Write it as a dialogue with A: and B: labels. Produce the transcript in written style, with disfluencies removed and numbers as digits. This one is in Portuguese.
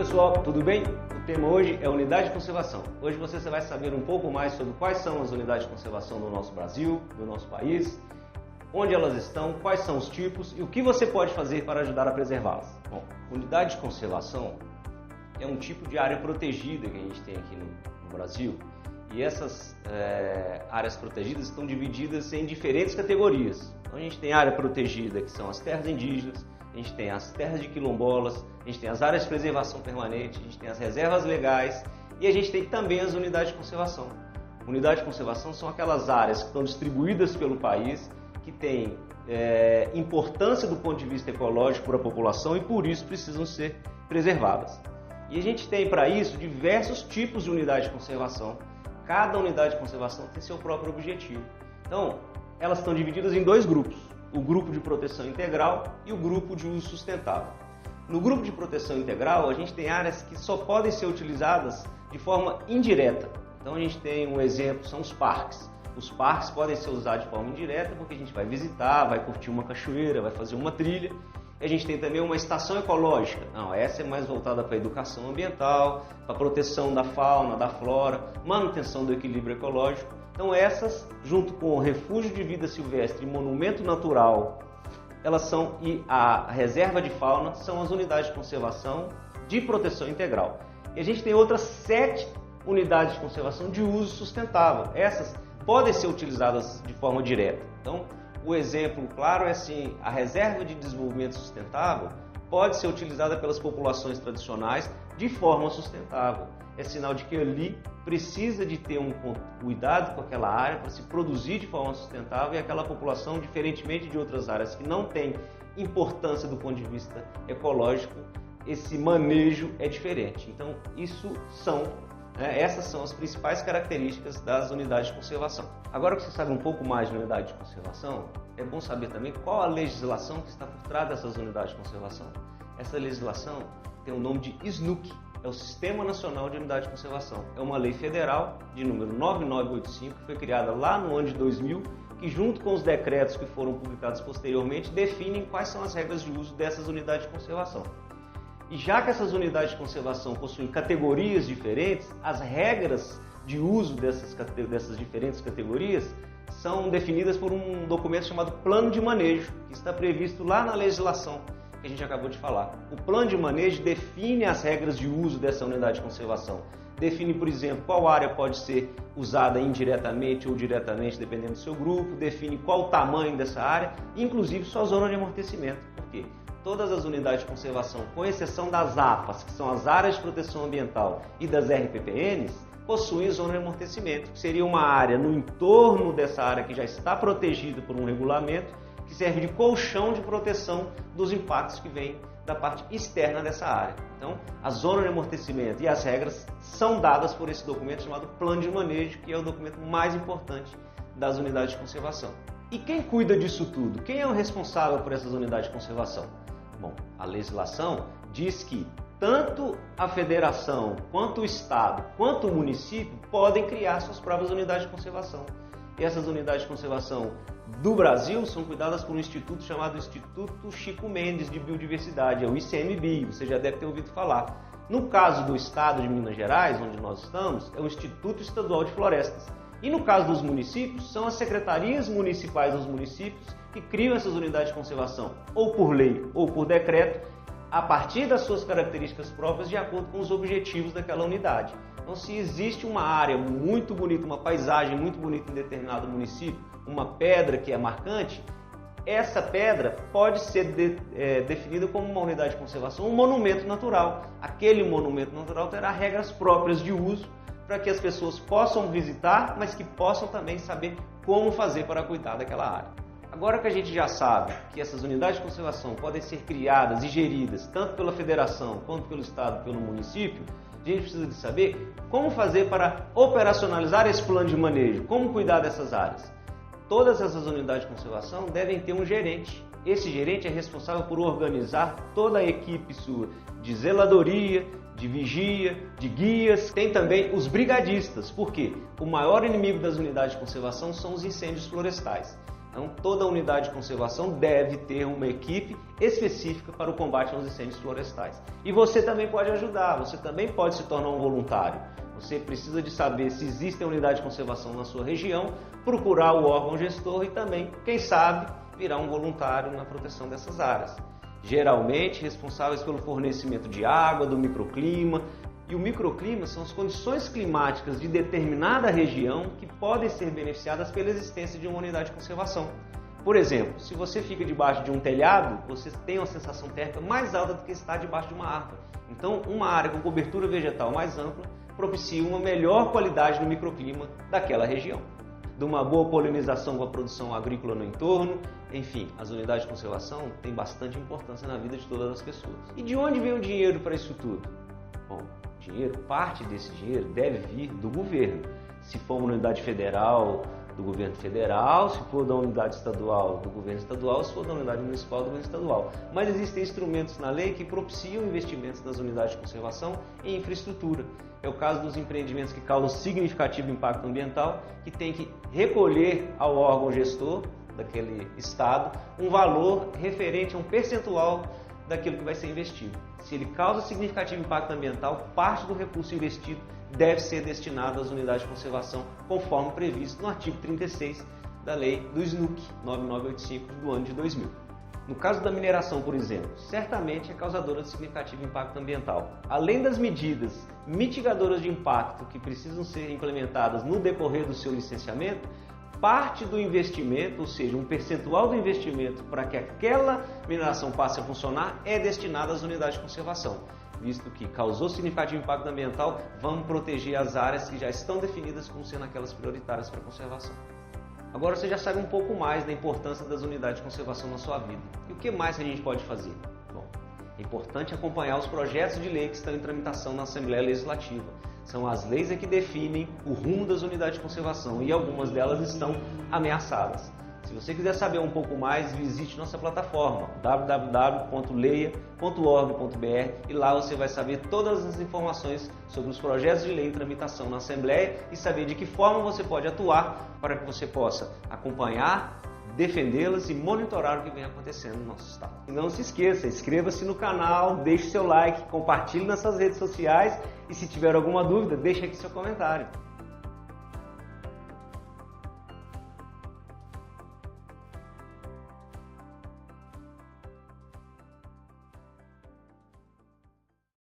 A: pessoal, tudo bem? O tema hoje é unidade de conservação. Hoje você vai saber um pouco mais sobre quais são as unidades de conservação do nosso Brasil, do nosso país, onde elas estão, quais são os tipos e o que você pode fazer para ajudar a preservá-las. Bom, unidade de conservação é um tipo de área protegida que a gente tem aqui no Brasil, e essas áreas protegidas estão divididas em diferentes categorias. Então a gente tem área protegida, que são as terras indígenas, a gente tem as terras de quilombolas, a gente tem as áreas de preservação permanente, a gente tem as reservas legais e a gente tem também as unidades de conservação. Unidades de conservação são aquelas áreas que estão distribuídas pelo país, que têm importância do ponto de vista ecológico para a população e por isso precisam ser preservadas. E a gente tem para isso diversos tipos de unidade de conservação. Cada unidade de conservação tem seu próprio objetivo. Então, elas estão divididas em dois grupos. O grupo de proteção integral e o grupo de uso sustentável. No grupo de proteção integral, a gente tem áreas que só podem ser utilizadas de forma indireta. Então a gente tem um exemplo, são os parques. Os parques podem ser usados de forma indireta porque a gente vai visitar, vai curtir uma cachoeira, vai fazer uma trilha. E a gente tem também uma estação ecológica. Não, essa é mais voltada para a educação ambiental, para a proteção da fauna, da flora, manutenção do equilíbrio ecológico. Então essas, junto com o refúgio de vida silvestre e monumento natural, elas são, e a reserva de fauna, são as unidades de conservação de proteção integral. E a gente tem outras 7 unidades de conservação de uso sustentável. Essas podem ser utilizadas de forma direta. Então, o exemplo claro é assim, a reserva de desenvolvimento sustentável pode ser utilizada pelas populações tradicionais de forma sustentável. É sinal de que ali precisa de ter um cuidado com aquela área para se produzir de forma sustentável e aquela população, diferentemente de outras áreas que não têm importância do ponto de vista ecológico, esse manejo é diferente. Então, essas são as principais características das unidades de conservação. Agora que você sabe um pouco mais de unidade de conservação, é bom saber também qual a legislação que está por trás dessas unidades de conservação. Essa legislação tem o nome de SNUC, é o Sistema Nacional de Unidade de Conservação. É uma lei federal de número 9985, que foi criada lá no ano de 2000, que junto com os decretos que foram publicados posteriormente, definem quais são as regras de uso dessas unidades de conservação. E já que essas unidades de conservação possuem categorias diferentes, as regras de uso dessas diferentes categorias são definidas por um documento chamado Plano de Manejo, que está previsto lá na legislação que a gente acabou de falar. O plano de manejo define as regras de uso dessa unidade de conservação. Define, por exemplo, qual área pode ser usada indiretamente ou diretamente, dependendo do seu grupo, define qual o tamanho dessa área, inclusive sua zona de amortecimento. Por quê? Todas as unidades de conservação, com exceção das APAs, que são as áreas de proteção ambiental, e das RPPNs, possuem zona de amortecimento, que seria uma área no entorno dessa área que já está protegida por um regulamento, que serve de colchão de proteção dos impactos que vêm da parte externa dessa área. Então, a zona de amortecimento e as regras são dadas por esse documento chamado Plano de Manejo, que é o documento mais importante das unidades de conservação. E quem cuida disso tudo? Quem é o responsável por essas unidades de conservação? Bom, a legislação diz que tanto a federação, quanto o estado, quanto o município podem criar suas próprias unidades de conservação. E essas unidades de conservação do Brasil são cuidadas por um instituto chamado Instituto Chico Mendes de Biodiversidade, é o ICMBio, você já deve ter ouvido falar. No caso do estado de Minas Gerais, onde nós estamos, é o Instituto Estadual de Florestas. E no caso dos municípios, são as secretarias municipais dos municípios que criam essas unidades de conservação, ou por lei ou por decreto, a partir das suas características próprias, de acordo com os objetivos daquela unidade. Então, se existe uma área muito bonita, uma paisagem muito bonita em determinado município, uma pedra que é marcante, essa pedra pode ser definida como uma unidade de conservação, um monumento natural. Aquele monumento natural terá regras próprias de uso para que as pessoas possam visitar, mas que possam também saber como fazer para cuidar daquela área. Agora que a gente já sabe que essas unidades de conservação podem ser criadas e geridas tanto pela federação quanto pelo estado, pelo município, a gente precisa de saber como fazer para operacionalizar esse plano de manejo, como cuidar dessas áreas. Todas essas unidades de conservação devem ter um gerente. Esse gerente é responsável por organizar toda a equipe sua de zeladoria, de vigia, de guias. Tem também os brigadistas, porque o maior inimigo das unidades de conservação são os incêndios florestais. Então, toda unidade de conservação deve ter uma equipe específica para o combate aos incêndios florestais. E você também pode ajudar, você também pode se tornar um voluntário. Você precisa de saber se existe unidade de conservação na sua região, procurar o órgão gestor e também, quem sabe, virar um voluntário na proteção dessas áreas. Geralmente responsáveis pelo fornecimento de água, do microclima. E o microclima são as condições climáticas de determinada região que podem ser beneficiadas pela existência de uma unidade de conservação. Por exemplo, se você fica debaixo de um telhado, você tem uma sensação térmica mais alta do que estar debaixo de uma árvore. Então, uma área com cobertura vegetal mais ampla propicia uma melhor qualidade no microclima daquela região. De uma boa polinização com a produção agrícola no entorno, enfim, as unidades de conservação têm bastante importância na vida de todas as pessoas. E de onde vem o dinheiro para isso tudo? Bom, parte desse dinheiro deve vir do governo. Se for uma unidade federal, do governo federal, se for da unidade estadual, do governo estadual, se for da unidade municipal, do governo estadual. Mas existem instrumentos na lei que propiciam investimentos nas unidades de conservação em infraestrutura. É o caso dos empreendimentos que causam significativo impacto ambiental, que tem que recolher ao órgão gestor daquele estado um valor referente a um percentual daquilo que vai ser investido. Se ele causa significativo impacto ambiental, parte do recurso investido deve ser destinado às unidades de conservação, conforme previsto no artigo 36 da lei do SNUC 9985 do ano de 2000. No caso da mineração, por exemplo, certamente é causadora de significativo impacto ambiental. Além das medidas mitigadoras de impacto que precisam ser implementadas no decorrer do seu licenciamento, parte do investimento, ou seja, um percentual do investimento para que aquela mineração passe a funcionar, é destinado às unidades de conservação. Visto que causou significativo impacto ambiental, vamos proteger as áreas que já estão definidas como sendo aquelas prioritárias para a conservação. Agora você já sabe um pouco mais da importância das unidades de conservação na sua vida. E o que mais a gente pode fazer? Bom, é importante acompanhar os projetos de lei que estão em tramitação na Assembleia Legislativa. São as leis que definem o rumo das unidades de conservação e algumas delas estão ameaçadas. Se você quiser saber um pouco mais, visite nossa plataforma www.leia.org.br e lá você vai saber todas as informações sobre os projetos de lei em tramitação na Assembleia e saber de que forma você pode atuar para que você possa acompanhar, defendê-las e monitorar o que vem acontecendo no nosso estado. E não se esqueça, inscreva-se no canal, deixe seu like, compartilhe nas suas redes sociais e se tiver alguma dúvida, deixe aqui seu comentário.